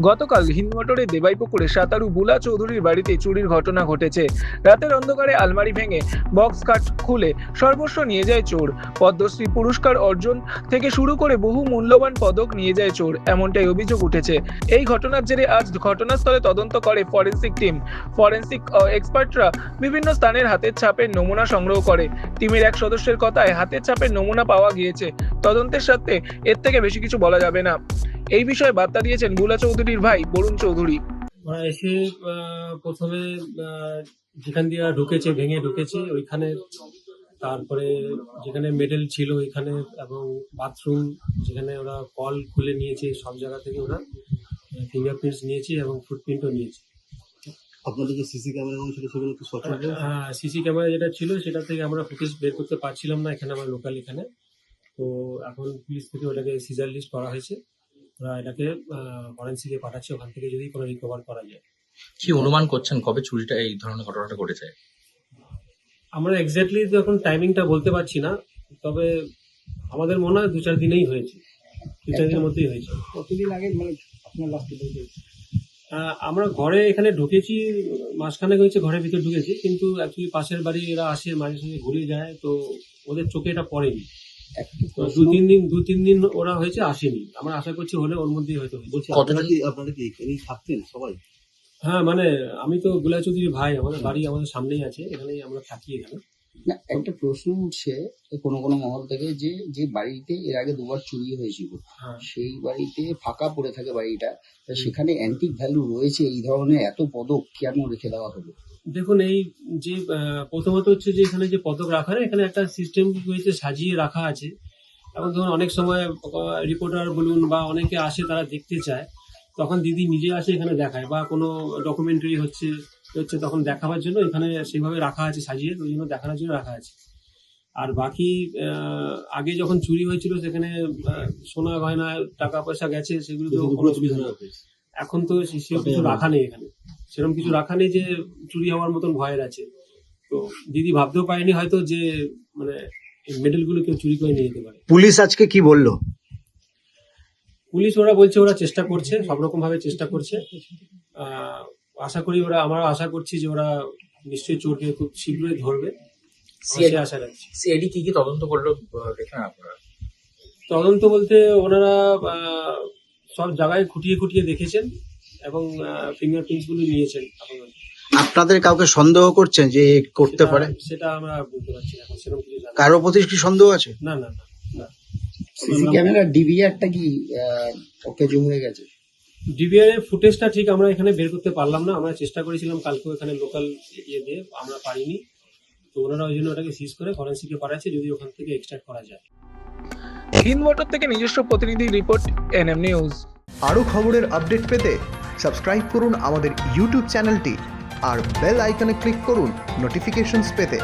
গতকাল হিন্দমোটরে দেবাইপুকুরে সাঁতারু বুলা চৌধুরীর বাড়িতে চুরির ঘটনা ঘটেছে। রাতের অন্ধকারে আলমারি ভেঙে বক্স কাট খুলে সর্বস্ব নিয়ে যায় চোর। পদ্মশ্রী পুরস্কার অর্জন থেকে শুরু করে বহু মূল্যবান পদক নিয়ে যায় চোর, এমনটাই অভিযোগ উঠেছে। এই ঘটনার জেরে আজ ঘটনাস্থলে তদন্ত করে ফরেন্সিক টিম। ফরেন্সিক এক্সপার্টরা বিভিন্ন স্থানের হাতের ছাপের নমুনা সংগ্রহ করে। টিমের এক সদস্যের কথায় হাতের ছাপের নমুনা পাওয়া গিয়েছে। তদন্তের সাথে এর থেকে বেশি কিছু বলা যাবে না। এই বিষয়ে বার্তা দিয়েছেন বুলা চৌধুরীর ভাই বরুণ চৌধুরী। ওরা এসে প্রথমে যেখান দিয়ে ঢুকেছে, ভেঙে ঢুকেছে ওইখানে, তারপরে যেখানে মেডেল ছিল ওইখানে, এবং বাথরুম যেখানে ওরা কল খুলে নিয়েছে, সব জায়গা থেকে ওরা ফিঙ্গারপ্রিন্টস নিয়েছে এবং ফুটপ্রিন্টও নিয়েছে। আপনাদের যে সিসি ক্যামেরা ছিল সেগুলো কি সঠিক? হ্যাঁ, সিসি ক্যামেরা যেটা ছিল সেটা থেকে আমরা ফুটেজ বের করতে পারছিলাম না এখানে, আমার লোকাল এখানে। তো এখন পুলিশ থেকে ওটাকে সিজার লিস্ট করা হয়েছে, ওরা এটাকে ফরেন্সিকে পাঠাচ্ছে, ওখান থেকে যদি কোনো রিকভার করা যায়। কি অনুমান করছেন কবে চুরিটা এই ধরনের ঘটনাটা ঘটেছে? আমরা এক্স্যাক্টলি তো এখন টাইমিংটা বলতে পারছি না, তবে আমাদের মনে হয় 2-4 দিনেই হয়েছে, 2-4 দিনের মধ্যেই হয়েছে। কতদিন আগে মানে আপনার লাস্ট বলতে? আমরা ঘরে এখানে ঢুকেছি, মাঝখানে হয়েছে, ঘরের ভিতর ঢুকেছি, কিন্তু অ্যাকচুয়ালি পাশের বাড়ি এরা আসে মাঝে সাঝে ঘুরে যায়, তো ওদের চোখে এটা পড়েনি। 2-3 দিন ওরা হয়েছে আসেনি, আমরা আশা করছি হলে ওর মধ্যেই হয়তো হয়েছে। আপনারা কি এখানেই থাকতেন সবাই? হ্যাঁ, মানে আমি তো বুলা চৌধুরীর ভাই, আমাদের বাড়ি আমাদের সামনেই আছে, এখানেই আমরা থাকি এখানে। না, একটা প্রশ্ন উঠছে কোনো মহল থেকে যে বাড়িতে এর আগে 2বার চুরি হয়েছিল, হ্যাঁ, সেই বাড়িতে ফাঁকা পড়ে থাকে বাড়িটা, তা সেখানে অ্যান্টিক ভ্যালু রয়েছে, এই ধরনের এত পদক কেন রেখে দেওয়া হলো? দেখুন, এই যে প্রথমত হচ্ছে যে এখানে যে পদক রাখা, এখানে একটা সিস্টেম হয়েছে, সাজিয়ে রাখা আছে। এবং ধরুন অনেক সময় রিপোর্টার বলুন বা অনেকে আসে, তারা দেখতে চায়, তখন দিদি নিজে আসে এখানে দেখায়, বা কোনো ডকুমেন্টারি হচ্ছে তখন দেখাবার জন্য এখানে সেইভাবে রাখা আছে, সাজিয়ে ওই জন্য দেখানোর জন্য রাখা আছে। আর বাকি আগে যখন চুরি হয়েছিল সেখানে সোনা গয়না টাকা পয়সা গেছে, সেগুলো তো কোনো অসুবিধা নেই। এখন তো সেরকম কিছু রাখা নেই এখানে, সেরকম কিছু রাখা নেই যে চুরি হওয়ার মতন ভয়ের আছে। তো দিদি ভাবতেও পারেনি হয়তো যে মানে মেডেল গুলো কেউ চুরি করে নিয়ে যেতে পারে। পুলিশ আজকে কি বললো? পুলিশ ওরা বলছে ওরা চেষ্টা করছে, সব রকম ভাবে চেষ্টা করছে। আশা করি আমরা আশা করছি যে ওরা নিশ্চয়ই চোরকে খুব শীঘ্রই ধরবে, আশা রাখছি। সিআইডি কি তদন্ত করলো দেখলেন আপনারা? তদন্ত বলতে ওনারা সব জায়গায় খুঁটিয়ে দেখেছেন এবং ফিঙ্গারপ্রিন্টস গুলো নিয়েছেন। আপনাদের কাউকে সন্দেহ করছেন যে করতে পারে? সেটা আমরা বলতে পারছি না, এখন সেরকম কিছু জানি না। কারো প্রতি কি সন্দেহ আছে? না। সিসি ক্যামেরা ডিভিআরটা কি অকেজো হয়ে গেছে? ডিবিআর এর ফুটেজটা ঠিক আমরা এখানে বের করতে পারলাম না, আমরা চেষ্টা করেছিলাম কালকেও এখানে লোকাল দিয়ে, আমরা পারিনি। তো ওনারা ওই জন্য ওটাকে সিজ করে ফরেন্সিকে পাঠাচ্ছে, যদি ওখান থেকে এক্সট্রাক্ট করা যায়। হিন্দমোটর থেকে নিজস্ব প্রতিনিধি রিপোর্ট, এনএম নিউজ। আরও খবরের আপডেট পেতে সাবস্ক্রাইব করুন আমাদের ইউটিউব চ্যানেলটি আর বেল আইকনে ক্লিক করুন নোটিফিকেশনস পেতে।